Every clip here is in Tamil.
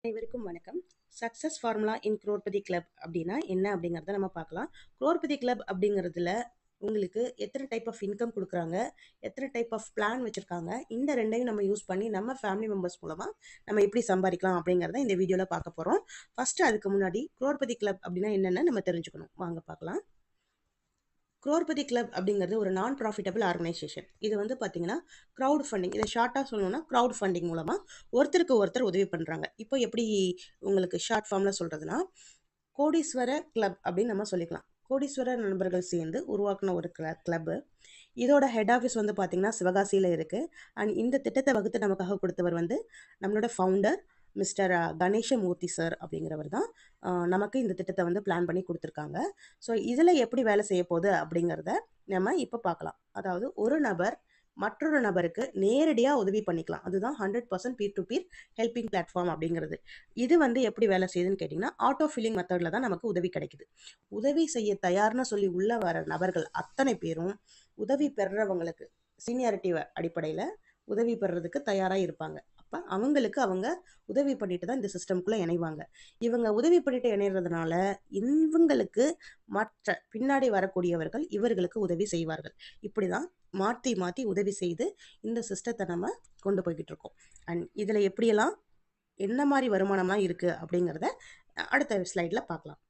அனைவருக்கும் வணக்கம். சக்சஸ் ஃபார்முலா இன் குரோர்பதி கிளப் அப்படின்னா என்ன அப்படிங்கிறத நம்ம பார்க்கலாம். குரோர்பதி கிளப் அப்படிங்கிறதுல உங்களுக்கு எத்தனை டைப் ஆஃப் இன்கம் கொடுக்குறாங்க, எத்தனை டைப் ஆஃப் பிளான் வச்சிருக்காங்க, இந்த ரெண்டையும் நம்ம யூஸ் பண்ணி நம்ம ஃபேமிலி மெம்பர்ஸ் மூலமா நம்ம எப்படி சம்பாதிக்கலாம் அப்படிங்கிறத இந்த வீடியோவில் பார்க்க போகிறோம். ஃபர்ஸ்ட் அதுக்கு முன்னாடி குரோர்பதி கிளப் அப்படின்னா என்னென்னு நம்ம தெரிஞ்சுக்கணும். வாங்க பார்க்கலாம். குரோர்பதி கிளப் அப்படிங்கிறது ஒரு நான் ப்ராஃபிட்டபிள் ஆர்கனைசேஷன். இது வந்து பார்த்தீங்கன்னா க்ரௌட் ஃபண்டிங், இதை ஷார்ட்டாக சொல்லணும்னா க்ரௌட் ஃபண்டிங் மூலமாக ஒருத்தருக்கு ஒருத்தர் உதவி பண்ணுறாங்க. இப்போ எப்படி உங்களுக்கு ஷார்ட் ஃபார்மில் சொல்கிறதுனா, கோடீஸ்வர கிளப் அப்படின்னு நம்ம சொல்லிக்கலாம். கோடீஸ்வர நண்பர்கள் சேர்ந்து உருவாக்கின ஒரு கிளப்பு. இதோட ஹெட் ஆஃபீஸ் வந்து பார்த்தீங்கன்னா சிவகாசியில் இருக்குது. அண்ட் இந்த திட்டத்தை வகுத்து நமக்காக கொடுத்தவர் வந்து நம்மளோட ஃபவுண்டர் மிஸ்டர் கணேசமூர்த்தி சார் அப்படிங்கிறவர் தான் நமக்கு இந்த திட்டத்தை வந்து பிளான் பண்ணி கொடுத்துருக்காங்க. ஸோ இதில் எப்படி வேலை செய்ய போகுது அப்படிங்கிறத நம்ம இப்போ பார்க்கலாம். அதாவது ஒரு நபர் மற்றொரு நபருக்கு நேரடியாக உதவி பண்ணிக்கலாம். அதுதான் 100% peer to peer helping platform அப்படிங்கிறது. இது வந்து எப்படி வேலை செய்யுதுன்னு கேட்டிங்கன்னா, ஆட்டோ ஃபில்லிங் மெத்தடில் தான் நமக்கு உதவி கிடைக்குது. உதவி செய்ய தயார்னு சொல்லி உள்ள வர நபர்கள் அத்தனை பேரும் உதவி பெறுறவங்களுக்கு சீனியாரிட்டி அடிப்படையில் உதவி பெறுறதுக்கு தயாராக இருப்பாங்க. அப்போ அவங்களுக்கு அவங்க உதவி பண்ணிட்டு தான் இந்த சிஸ்டம்குள்ளே இணைவாங்க. இவங்க உதவி பண்ணிட்டு இணைகிறதுனால இவங்களுக்கு மற்ற பின்னாடி வரக்கூடியவர்கள் இவர்களுக்கு உதவி செய்வார்கள். இப்படி தான் மாற்றி மாற்றி உதவி செய்து இந்த சிஸ்டத்தை நம்ம கொண்டு போய்கிட்டு இருக்கோம். அண்ட் இதில் எப்படியெல்லாம் என்ன மாதிரி வருமானம்லாம் இருக்குது அப்படிங்கிறத அடுத்த ஸ்லைடில் பார்க்கலாம்.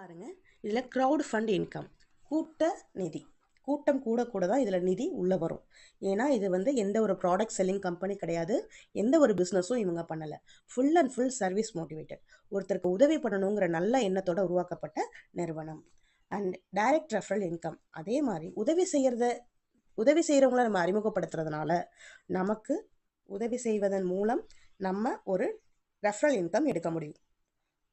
பாருங்கள், இதில் க்ரௌட் ஃபண்ட் இன்கம், கூட்ட நிதி. கூட்டம் கூட கூட தான் இதில் நிதி உள்ளே வரும். ஏன்னா இது வந்து எந்த ஒரு ப்ராடக்ட் செல்லிங் கம்பெனி கிடையாது, எந்த ஒரு பிஸ்னஸும் இவங்க பண்ணலை. Full and full service motivated, ஒருத்தருக்கு உதவி பண்ணணுங்கிற நல்ல எண்ணத்தோட உருவாக்கப்பட்ட நிறுவனம். அண்ட் டைரக்ட் ரெஃபரல் இன்கம், அதே மாதிரி உதவி செய்கிறவங்கள நம்ம அறிமுகப்படுத்துறதுனால நமக்கு உதவி செய்வதன் மூலம் நம்ம ஒரு ரெஃபரல் இன்கம் எடுக்க முடியும்.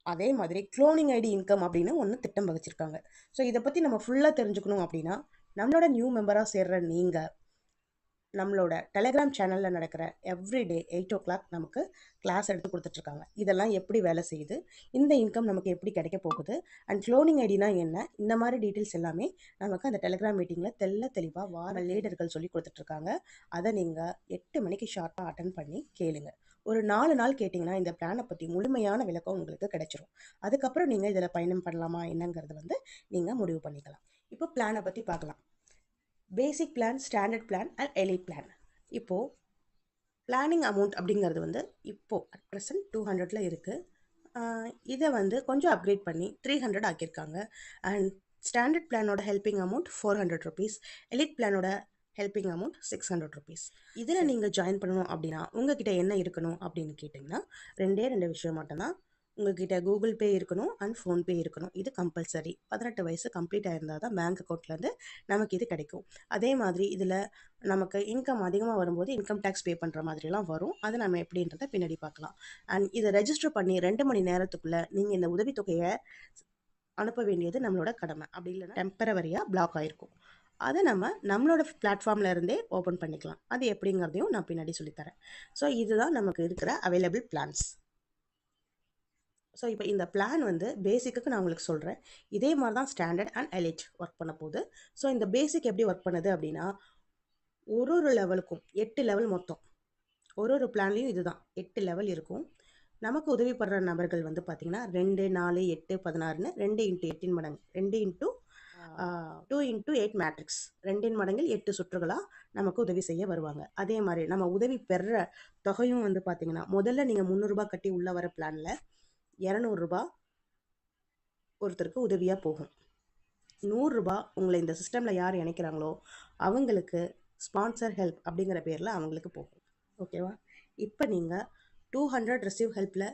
அதே மாதிரி க்ளோனிங் ஐடி இன்கம் அப்படின்னு ஒன்று திட்டம் வகிச்சிருக்காங்க. ஸோ இதை பற்றி நம்ம ஃபுல்லாக தெரிஞ்சுக்கணும் அப்படின்னா நம்மளோட நியூ மெம்பராக சேர்ற நீங்கள் நம்மளோட டெலிகிராம் சேனலில் நடக்கிற எவ்ரிடே 8 o'clock நமக்கு கிளாஸ் எடுத்து கொடுத்துட்ருக்காங்க. இதெல்லாம் எப்படி வேலை செய்யுது, இந்த இன்கம் நமக்கு எப்படி கிடைக்க போகுது, அண்ட் க்ளோனிங் ஐடினா என்ன, இந்த மாதிரி டீட்டெயில்ஸ் எல்லாமே நமக்கு அந்த டெலிகிராம் மீட்டிங்கில் தெளிவாக வார லீடர்கள் சொல்லி கொடுத்துட்ருக்காங்க. அதை நீங்கள் 8 மணிக்கு ஷார்ட்டாக அட்டன் பண்ணி கேளுங்க. ஒரு 4 நாள் கேட்டிங்கன்னா இந்த பிளானை பற்றி முழுமையான விளக்கம் உங்களுக்கு கிடைச்சிரும். அதுக்கப்புறம் நீங்கள் இதில் பயணம் பண்ணலாமா என்னங்கிறது வந்து நீங்கள் முடிவு பண்ணிக்கலாம். இப்போ பிளானை பற்றி பார்க்கலாம். பேசிக் plan, standard plan and elite plan. இப்போது பிளானிங் அமௌண்ட் அப்படிங்கிறது வந்து இப்போது அட் ப்ரெசன்ட் 200 இருக்குது. இதை வந்து கொஞ்சம் அப்கிரேட் பண்ணி 300 ஆக்கியிருக்காங்க. அண்ட் ஸ்டாண்டர்ட் பிளானோட ஹெல்பிங் அமௌண்ட் 400 rupees, எலிட் பிளானோட ஹெல்பிங் அமௌண்ட் 600 rupees. இதில் நீங்கள் ஜாயின் பண்ணணும் அப்படின்னா உங்ககிட்ட என்ன இருக்கணும் அப்படின்னு கேட்டிங்கன்னா 2 விஷயம் மட்டும்தான். உங்கள்கிட்ட கூகுள் பே இருக்கணும் அண்ட் ஃபோன்பே இருக்கணும். இது கம்பல்சரி. 18 வயசு கம்ப்ளீட் ஆயிருந்தால் தான் பேங்க் அக்கௌண்ட்லேருந்து நமக்கு இது கிடைக்கும். அதே மாதிரி இதில் நமக்கு இன்கம் அதிகமாக வரும்போது இன்கம் டேக்ஸ் பே பண்ணுற மாதிரிலாம் வரும். அது நம்ம எப்படின்றத பின்னாடி பார்க்கலாம். அண்ட் இதை ரெஜிஸ்டர் பண்ணி 2 மணி நேரத்துக்குள்ளே நீங்கள் இந்த உதவித்தொகையை அனுப்ப வேண்டியது நம்மளோட கடமை. அப்படி இல்லைன்னா டெம்பரவரியாக பிளாக் ஆகிருக்கும். அதை நம்மளோட பிளாட்ஃபார்மில் இருந்தே ஓப்பன் பண்ணிக்கலாம். அது எப்படிங்கிறதையும் நான் பின்னாடி சொல்லித்தரேன். ஸோ இதுதான் நமக்கு இருக்கிற அவைலபிள் பிளான்ஸ். ஸோ இப்போ இந்த பிளான் வந்து பேசிக்கு நான் உங்களுக்கு சொல்கிறேன். இதே மாதிரி தான் ஸ்டாண்டர்ட் அண்ட் எலிட் ஒர்க் பண்ண போகுது. ஸோ இந்த பேசிக் எப்படி ஒர்க் பண்ணுது அப்படின்னா, ஒரு லெவலுக்கும் 8 லெவல் மொத்தம். ஒரு பிளான்லேயும் இதுதான் 8 லெவல் இருக்கும். நமக்கு உதவி படுற நபர்கள் வந்து பார்த்திங்கன்னா 2, 4, 8, 16ன்னு 2 × 8 மடங்கு, 2 × 8 மேட்ரிக்ஸ், 2 மடங்கில் 8 சுற்றுகளாக நமக்கு உதவி செய்ய வருவாங்க. அதே மாதிரி நம்ம உதவி பெற தொகையும் வந்து பார்த்திங்கன்னா முதல்ல நீங்கள் 300 ரூபாய் கட்டி உள்ள வர பிளானில் 200 ரூபாய் ஒருத்தருக்கு உதவியாக போகும். 100 ரூபாய் உங்களை இந்த சிஸ்டமில் யார் இணைக்கிறாங்களோ அவங்களுக்கு ஸ்பான்சர் ஹெல்ப் அப்படிங்கிற பேரில் அவங்களுக்கு போகும். ஓகேவா? இப்போ நீங்கள் 200 ரிசீவ் ஹெல்ப்பில்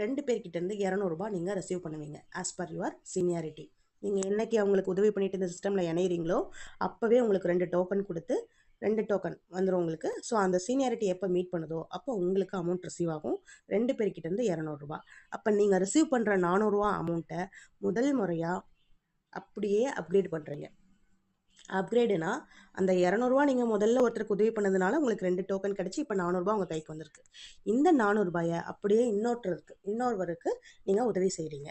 2 பேர்கிட்டேருந்து 200 ரூபாய் நீங்கள் ரிசீவ் பண்ணுவீங்க ஆஸ் பர் யுவர் சீனியாரிட்டி. நீங்கள் என்னைக்கு அவங்களுக்கு உதவி பண்ணிட்டு இந்த சிஸ்டமில் இணைகிறீங்களோ அப்போவே உங்களுக்கு 2 டோக்கன் கொடுத்து 2 டோக்கன் வந்துடும் உங்களுக்கு. ஸோ அந்த சீனியாரிட்டி எப்போ மீட் பண்ணுதோ அப்போ உங்களுக்கு அமௌண்ட் ரிசீவ் ஆகும். 2 பேர்கிட்டேருந்து 200 ரூபாய். அப்போ நீங்கள் ரிசீவ் பண்ணுற 400 ரூபா அமௌண்ட்டை முதல் முறையாக அப்படியே அப்கிரேட் பண்ணுறீங்க. அப்கிரேடுனா அந்த ரூ. 200 நீங்கள் முதல்ல ஒருத்தருக்கு உதவி பண்ணதுனால உங்களுக்கு 2 டோக்கன் கிடச்சி இப்போ ரூ. 400 உங்கள் கைக்கு வந்திருக்கு. இந்த ரூ. 400 அப்படியே இன்னொருவருக்கு நீங்கள் உதவி செய்கிறீங்க.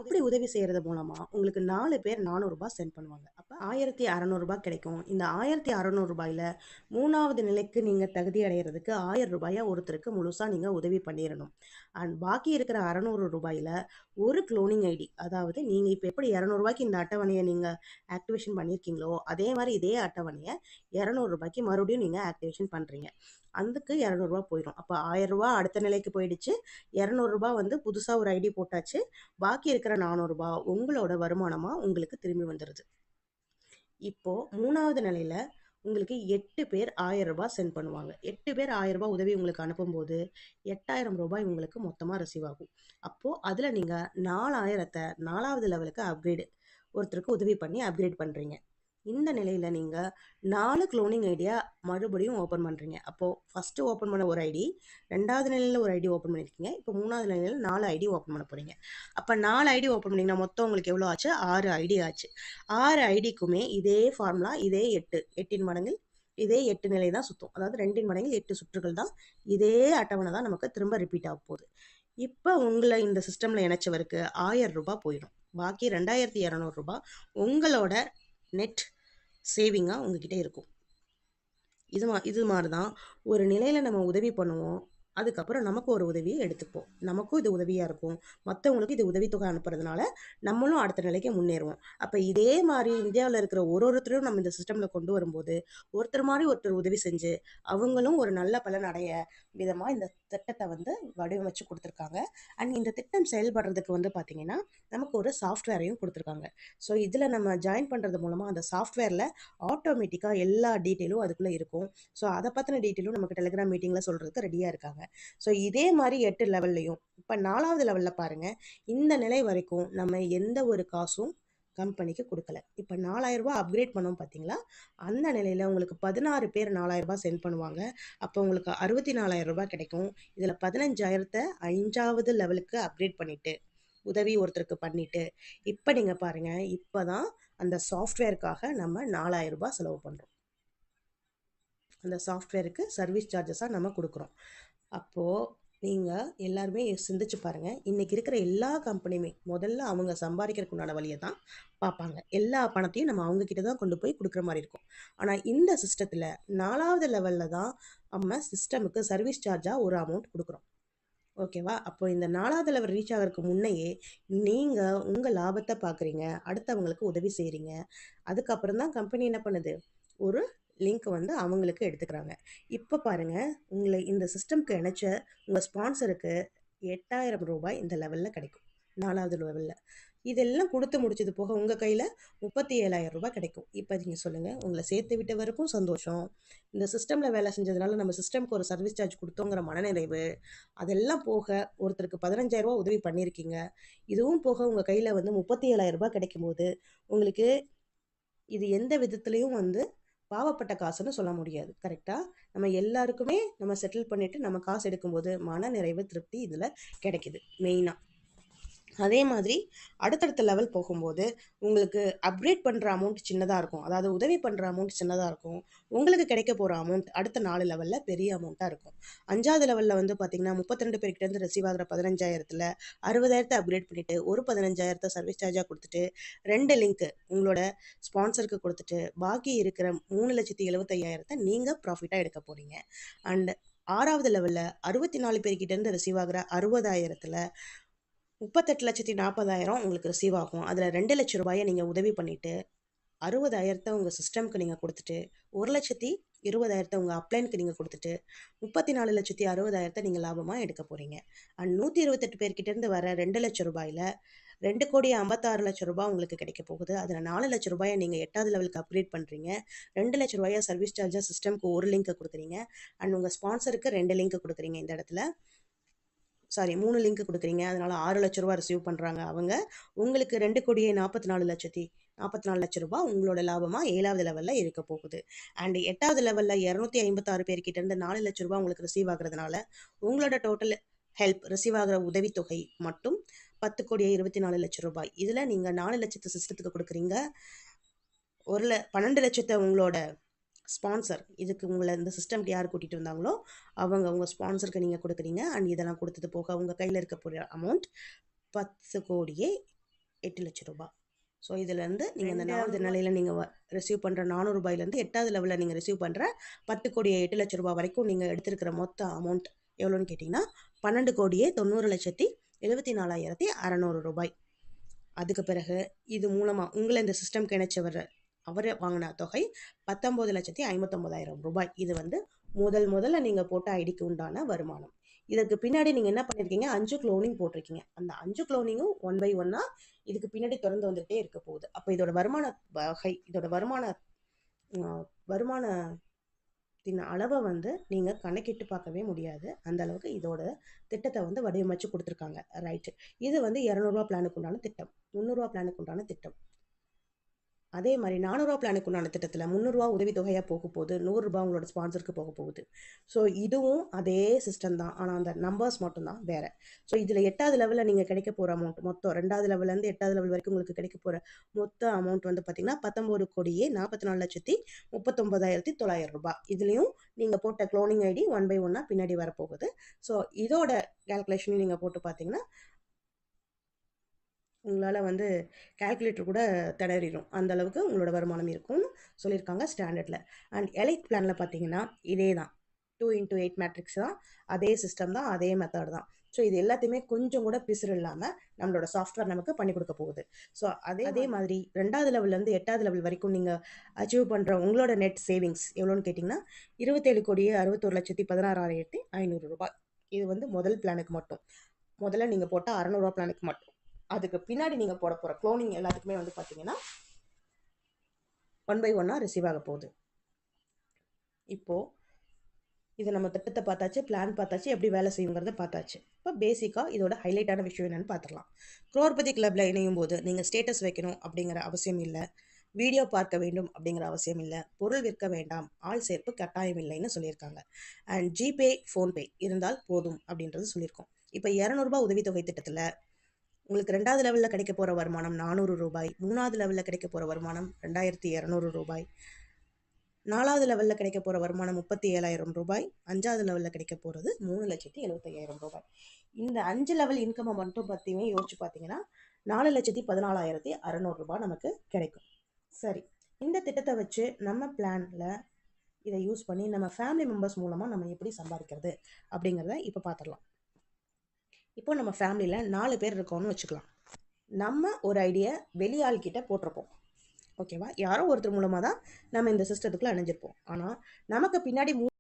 அப்படி உதவி செய்கிறது மூலமாக உங்களுக்கு 4 பேர் ரூ. 400 சென்ட் பண்ணுவாங்க. அப்போ ரூ. 1600 கிடைக்கும். இந்த ரூ. 1600 மூணாவது நிலைக்கு நீங்கள் தகுதி அடைகிறதுக்கு ரூ. 1000 ஒருத்தருக்கு முழுசாக நீங்கள் உதவி பண்ணிடணும். அண்ட் பாக்கி இருக்கிற ரூ. 600 ஒரு க்ளோனிங் ஐடி, அதாவது நீங்கள் இப்போ எப்படி ரூ. 200 இந்த அட்டவணையை நீங்கள் ஆக்டிவேஷன் பண்ணியிருக்கீங்களோ அதே மாதிரி இதே அட்டவணையை ரூ. 200 மறுபடியும் நீங்கள் ஆக்டிவேஷன் பண்ணுறீங்க. அதுக்கு ரூ. 200 போயிடும். அப்போ ரூ. 1000 அடுத்த நிலைக்கு போயிடுச்சு. ரூ. 200 வந்து புதுசாக ஒரு ஐடி போட்டாச்சு. பாக்கி இருக்கிற ரூ. 400 உங்களோட வருமானமாக உங்களுக்கு திரும்பி வந்துடுது. இப்போ மூணாவது நிலையில உங்களுக்கு 8 பேர் ரூ. 1000 சென்ட் பண்ணுவாங்க. 8 பேர் ரூ. 1000 உதவி உங்களுக்கு அனுப்பும்போது ரூ. 8000 உங்களுக்கு மொத்தமாக ரிசீவ் ஆகும். அப்போது அதில் நீங்கள் 4000 4வது லெவலுக்கு அப்கிரேடு ஒருத்தருக்கு உதவி பண்ணி அப்கிரேட் பண்ணுறீங்க. இந்த நிலையில் நீங்கள் 4 க்ளோனிங் ஐடியா மறுபடியும் ஓப்பன் பண்ணுறீங்க. அப்போது ஃபஸ்ட்டு ஓப்பன் பண்ண ஒரு ஐடி, 2வது நிலையில் ஒரு ஐடி ஓப்பன் பண்ணியிருக்கீங்க. இப்போ 3வது நிலையில் 4 ஐடி ஓப்பன் பண்ண போகிறீங்க. அப்போ 4 ஐடி ஓப்பன் பண்ணிங்கன்னா மொத்தம் உங்களுக்கு எவ்வளோ ஆச்சு? 6 ஐடி ஆச்சு. 6 ஐடிக்குமே இதே ஃபார்முலா, இதே 8 மடங்கு இதே 8 நிலை தான் சுற்றும். அதாவது 2 மடங்கு 8 சுற்றுகள் தான். இதே அட்டவணை தான் நமக்கு திரும்ப ரிப்பீட் ஆக போகுது. இப்போ உங்களை இந்த சிஸ்டமில் இணைச்சவருக்கு ரூ. 1000 போயிடும். பாக்கி ரூ. 2200 உங்களோட நெட் சேவிங்காக உங்ககிட்ட இருக்கும். இது மாதிரி தான் ஒரு நிலையில் நம்ம உதவி பண்ணுவோம். அதுக்கப்புறம் நமக்கு ஒரு உதவியை எடுத்துப்போம். நமக்கும் இது உதவியாக இருக்கும். மற்றவங்களுக்கு இது உதவித்தொகை அனுப்புறதுனால நம்மளும் அடுத்த நிலைக்கு முன்னேறுவோம். அப்போ இதே மாதிரி இந்தியாவில் இருக்கிற ஒருத்தரும் நம்ம இந்த சிஸ்டமில் கொண்டு வரும்போது ஒருத்தர் மாதிரி ஒருத்தர் உதவி செஞ்சு அவங்களும் ஒரு நல்ல பலன் அடைய விதமாக இந்த திட்டத்தை வடிவமைச்சு கொடுத்துருக்காங்க. அண்ட் இந்த திட்டம் செயல்படுறதுக்கு பார்த்தீங்கன்னா நமக்கு ஒரு சாஃப்ட்வேரையும் கொடுத்துருக்காங்க. ஸோ இதில் நம்ம ஜாயின் பண்ணுறது மூலமாக அந்த சாஃப்ட்வேரில் ஆட்டோமேட்டிக்காக எல்லா டீட்டெயிலும் அதுக்குள்ளே இருக்கும். ஸோ அதை பற்றின டீட்டெயிலும் நமக்கு டெலிகிராம் மீட்டிங்கில் சொல்கிறதுக்கு ரெடியாக இருக்காங்க. ஸோ இதே மாதிரி 8 லெவல்லையும் இப்போ 4வது லெவலில் பாருங்கள், இந்த நிலை வரைக்கும் நம்ம எந்த ஒரு காசும் கம்பெனிக்கு கொடுக்கல. இப்போ 4000 அப்கிரேட் பண்ணோம் பார்த்தீங்களா, அந்த நிலையில் உங்களுக்கு 16 பேர் 4000 சென்ட் பண்ணுவாங்க. அப்போ உங்களுக்கு 64,000 கிடைக்கும். இதில் 15,000 5வது லெவலுக்கு அப்கிரேட் பண்ணிவிட்டு உதவி ஒருத்தருக்கு பண்ணிவிட்டு இப்போ நீங்கள் பாருங்கள், இப்போ தான் அந்த சாஃப்ட்வேருக்காக நம்ம 4000 செலவு பண்ணுறோம். அந்த சாஃப்ட்வேருக்கு சர்வீஸ் சார்ஜஸாக நம்ம கொடுக்குறோம். அப்போது நீங்கள் எல்லாருமே சிந்திச்சு பாருங்கள். இன்றைக்கி இருக்கிற எல்லா கம்பெனியுமே முதல்ல அவங்க சம்பாதிக்கிறதுக்கு உண்டான வழியை தான் பார்ப்பாங்க. எல்லா பணத்தையும் நம்ம அவங்கக்கிட்ட தான் கொண்டு போய் கொடுக்குற மாதிரி இருக்கும். ஆனால் இந்த சிஸ்டத்தில் 4வது லெவலில் தான் நம்ம சிஸ்டமுக்கு சர்வீஸ் சார்ஜாக ஒரு அமௌண்ட் கொடுக்குறோம். ஓகேவா? அப்போ இந்த 4வது லெவல் ரீச் ஆகிறதுக்கு முன்னையே நீங்கள் உங்கள் லாபத்தை பார்க்குறீங்க, அடுத்தவங்களுக்கு உதவி செய்கிறீங்க. அதுக்கப்புறம் தான் கம்பெனி என்ன பண்ணுது, ஒரு லிங்க் அவங்களுக்கு எடுத்துக்கிறாங்க. இப்போ பாருங்கள், உங்களை இந்த சிஸ்டம்க்கு இணைச்ச உங்கள் ஸ்பான்சருக்கு ரூ. 8000 இந்த லெவலில் கிடைக்கும். 4வது லெவலில் இதெல்லாம் கொடுத்து முடிச்சது போக உங்கள் கையில் 37,000 கிடைக்கும். இப்போ நீங்கள் சொல்லுங்கள், உங்களை சேர்த்து விட்டவருக்கும் சந்தோஷம், இந்த சிஸ்டமில் வேலை செஞ்சதுனால நம்ம சிஸ்டம்க்கு ஒரு சர்வீஸ் சார்ஜ் கொடுத்தோங்கிற மனநிறைவு, அதெல்லாம் போக ஒருத்தருக்கு 15,000 உதவி பண்ணியிருக்கீங்க. இதுவும் போக உங்கள் கையில் 37,000 கிடைக்கும்போது உங்களுக்கு இது எந்த விதத்துலேயும் பாவப்பட்ட காசுன்னு சொல்ல முடியாது. கரெக்டாக நம்ம எல்லாருக்குமே நம்ம செட்டில் பண்ணிவிட்டு நம்ம காசு எடுக்கும்போது மன நிறைவு திருப்தி இதில் கிடைக்கிது மெயினாக. அதே மாதிரி அடுத்தடுத்த லெவல் போகும்போது உங்களுக்கு அப்கிரேட் பண்ணுற அமௌண்ட் சின்னதாக இருக்கும், அதாவது உதவி பண்ணுற அமௌண்ட் சின்னதாக இருக்கும். உங்களுக்கு கிடைக்க போகிற அமௌண்ட் அடுத்த 4 லெவலில் பெரிய அமௌண்ட்டாக இருக்கும். 5வது லெவலில் பார்த்தீங்கன்னா 32 பேர்கிட்டேருந்து ரிசீவ் ஆகிற 15,000த்தில் 60,000 அப்கிரேட் பண்ணிவிட்டு ஒரு 15,000 சர்வீஸ் சார்ஜாக கொடுத்துட்டு 2 லிங்க்கு உங்களோட ஸ்பான்சருக்கு கொடுத்துட்டு பாக்கி இருக்கிற 3,75,000 நீங்கள் ப்ராஃபிட்டாக எடுக்க போகிறீங்க. அண்ட் 6வது லெவலில் 64 பேர்கிட்டேருந்து ரிசீவ் ஆகிற 60,000த்தில் 38,40,000 உங்களுக்கு ரிசீவ் ஆகும். அதில் 2 லட்ச ரூபாயை நீங்கள் உதவி பண்ணிவிட்டு 60,000 உங்கள் சிஸ்டம்க்கு நீங்கள் கொடுத்துட்டு 1,20,000 உங்கள் அப்ளைனுக்கு நீங்கள் கொடுத்துட்டு 34,60,000 நீங்கள் லாபமாக எடுக்க போகிறீங்க. அண்ட் 128 பேர்கிட்டேருந்து வர 2 லட்ச ரூபாயில் 2,56,00,000 உங்களுக்கு கிடைக்க போகுது. அதில் 4 லட்ச ரூபாயை நீங்கள் 8வது லெவலுக்கு அப்கிரேட் பண்ணுறீங்க. 2 லட்ச ரூபாயை சர்வீஸ் சார்ஜாக சிஸ்டம்க்கு ஒரு லிங்க்கை கொடுக்குறீங்க. அண்ட் உங்கள் ஸ்பான்சருக்கு 2 லிங்க்கு கொடுக்குறீங்க. இந்த இடத்துல 3 லிங்க் கொடுக்குறீங்க. அதனால் 6 லட்ச ரூபா ரிசீவ் பண்ணுறாங்க அவங்க. உங்களுக்கு 2,44,44 லட்ச ரூபா உங்களோட லாபமாக 7வது லெவலில் இருக்க போகுது. அண்ட் 8வது லெவலில் 256 பேர்கிட்டேருந்து 4 லட்ச ரூபா உங்களுக்கு ரிசீவ் ஆகுறதுனால உங்களோட டோட்டல் ஹெல்ப் ரிசீவ் ஆகிற உதவித்தொகை மட்டும் 10,24,00,000 ரூபாய். இதில் நீங்கள் 4 லட்சத்து சிஸ்டத்துக்கு கொடுக்குறீங்க. 12 லட்சத்தை உங்களோட ஸ்பான்சர், இதுக்கு உங்களை இந்த சிஸ்டம்க்கு யார் கூட்டிகிட்டு வந்தாங்களோ அவங்க உங்கள் ஸ்பான்சருக்கு நீங்கள் கொடுக்குறீங்க. அண்ட் இதெல்லாம் கொடுத்தது போக உங்கள் கையில் இருக்க போகிற அமௌண்ட் 10 கோடியே 8 லட்சம் ரூபாய். ஸோ இதுலேருந்து நீங்கள் இந்த 4வது நிலையில் நீங்கள் ரிசீவ் பண்ணுற 400 ரூபாயிலேருந்து 8வது லெவலில் நீங்கள் ரிசீவ் பண்ணுற 10 கோடியே 8 லட்சம் ரூபாய் வரைக்கும் நீங்கள் எடுத்திருக்கிற மொத்த அமௌண்ட் எவ்வளோன்னு கேட்டிங்கன்னா 12 கோடியே 90,74,600 ரூபாய். அதுக்கு பிறகு இது மூலமாக உங்களை இந்த சிஸ்டம்க்கு இணைச்சவர் அவர் வாங்கின தொகை 19,59,000 ரூபாய். இது வந்து முதல்ல நீங்கள் போட்ட ஐடிக்கு உண்டான வருமானம். இதற்கு பின்னாடி நீங்கள் என்ன பண்ணியிருக்கீங்க, 5 க்ளோனிங் போட்டிருக்கீங்க. அந்த 5 க்ளோனிங்கும் 1 by 1 இதுக்கு பின்னாடி தொடர்ந்து வந்துகிட்டே இருக்க போகுது. அப்போ இதோட வருமானத்தின் அளவை வந்து நீங்கள் கணக்கிட்டு பார்க்கவே முடியாது. அந்த அளவுக்கு இதோட திட்டத்தை வந்து வடிவமைச்சு கொடுத்துருக்காங்க. ரைட்டு, இது வந்து 200 ரூபா பிளானுக்கு உண்டான திட்டம், 300 ரூபா பிளானுக்கு உண்டான திட்டம். அதே மாதிரி 400 ரூபா பிளானுக்கு உண்டான திட்டத்தில் 300 ரூபா உதவித்தொகையாக போக போகுது, 100 ரூபா உங்களோட ஸ்பான்சருக்கு போக போகுது. ஸோ இதுவும் அதே சிஸ்டம் தான், ஆனால் அந்த நம்பர்ஸ் மட்டும்தான் வேறு. ஸோ இதில் 8வது லெவலில் நீங்கள் கிடைக்க போகிற அமௌண்ட் மொத்தம் 2வது லெவல்லேருந்து 8வது லெவல் வரைக்கும் உங்களுக்கு கிடைக்க போகிற மொத்த அமௌண்ட் வந்து பார்த்திங்கன்னா 19 கோடியே 44,39,900 ரூபாய். இதுலேயும் நீங்கள் போட்ட க்ளோனிங் ஐடி 1 by 1 பின்னாடி வரப்போகுது. ஸோ இதோட கேல்குலேஷனையும் நீங்கள் போட்டு பார்த்தீங்கன்னா உங்களால் வந்து கால்குலேட்டர் கூட திணறிடும், அந்த அளவுக்கு உங்களோட வருமானம் இருக்கும்னு சொல்லியிருக்காங்க ஸ்டாண்டர்டில். அண்ட் எலைட் பிளானில் பார்த்தீங்கன்னா இதே தான், 2x8 மேட்ரிக்ஸ் தான், அதே சிஸ்டம் தான், அதே மெத்தட் தான். ஸோ இது எல்லாத்தையுமே கொஞ்சம் கூட பிசுறு இல்லாமல் நம்மளோட சாஃப்ட்வேர் நமக்கு பண்ணி கொடுக்க போகுது. ஸோ அதே மாதிரி 2வது லெவல்லேருந்து 8வது லெவல் வரைக்கும் நீங்கள் அச்சீவ் பண்ணுற உங்களோட நெட் சேவிங்ஸ் எவ்வளோன்னு கேட்டிங்கன்னா 27,61,16,500 ரூபாய். இது வந்து முதல் பிளானுக்கு மட்டும், முதல்ல நீங்கள் போட்டால் 600 ரூபா பிளானுக்கு மட்டும். அதுக்கு பின்னாடி நீங்கள் போட போகிற க்ளோனிங் எல்லாத்துக்குமே வந்து பார்த்தீங்கன்னா 1 by 1 ரிசீவ் ஆக போகுது. இப்போது இது நம்ம திட்டத்தை பார்த்தாச்சு, பிளான் பார்த்தாச்சு, எப்படி வேலை செய்யுங்கிறத பார்த்தாச்சு. இப்போ பேசிக்காக இதோட ஹைலைட்டான விஷயம் என்னென்னு பார்த்துடலாம். குரோர்பதி கிளப்பில் இணையும் போது நீங்கள் ஸ்டேட்டஸ் வைக்கணும் அப்படிங்கிற அவசியம் இல்லை, வீடியோ பார்க்க வேண்டும் அப்படிங்கிற அவசியம் இல்லை, பொருள் விற்க வேண்டாம், ஆள் சேர்ப்பு கட்டாயம் இல்லைன்னு சொல்லியிருக்காங்க. அண்ட் ஜிபே, ஃபோன்பே இருந்தால் போதும் அப்படின்றது சொல்லியிருக்கோம். இப்போ 200 ரூபாய் உதவித்தொகை திட்டத்தில் உங்களுக்கு 2வது லெவலில் கிடைக்க போகிற வருமானம் 400 ரூபாய், 3வது லெவலில் கிடைக்க போகிற வருமானம் 2200 ரூபாய், 4வது லெவலில் கிடைக்க போகிற வருமானம் 37,000 ரூபாய், 5வது லெவலில் கிடைக்க போகிறது 3,75,000 ரூபாய். இந்த 5 லெவல் இன்கம்மை மட்டும் பற்றியுமே யோசிச்சு பார்த்தீங்கன்னா 4,14,600 ரூபாய் நமக்கு கிடைக்கும். சரி, இந்த திட்டத்தை வச்சு நம்ம பிளானில் இதை யூஸ் பண்ணி நம்ம ஃபேமிலி மெம்பர்ஸ் மூலமாக நம்ம எப்படி சம்பாதிக்கிறது அப்படிங்கிறத இப்போ பார்த்துடலாம். இப்போ நம்ம ஃபேமிலியில் 4 பேர் இருக்கோம்னு வச்சுக்கலாம். நம்ம ஒரு ஐடியா வெளியாள்கிட்ட போட்டிருப்போம், ஓகேவா? யாரோ ஒருத்தர் மூலமாக தான் நம்ம இந்த சிஸ்டத்துக்குள்ள அணைஞ்சிருப்போம். ஆனால் நமக்கு பின்னாடி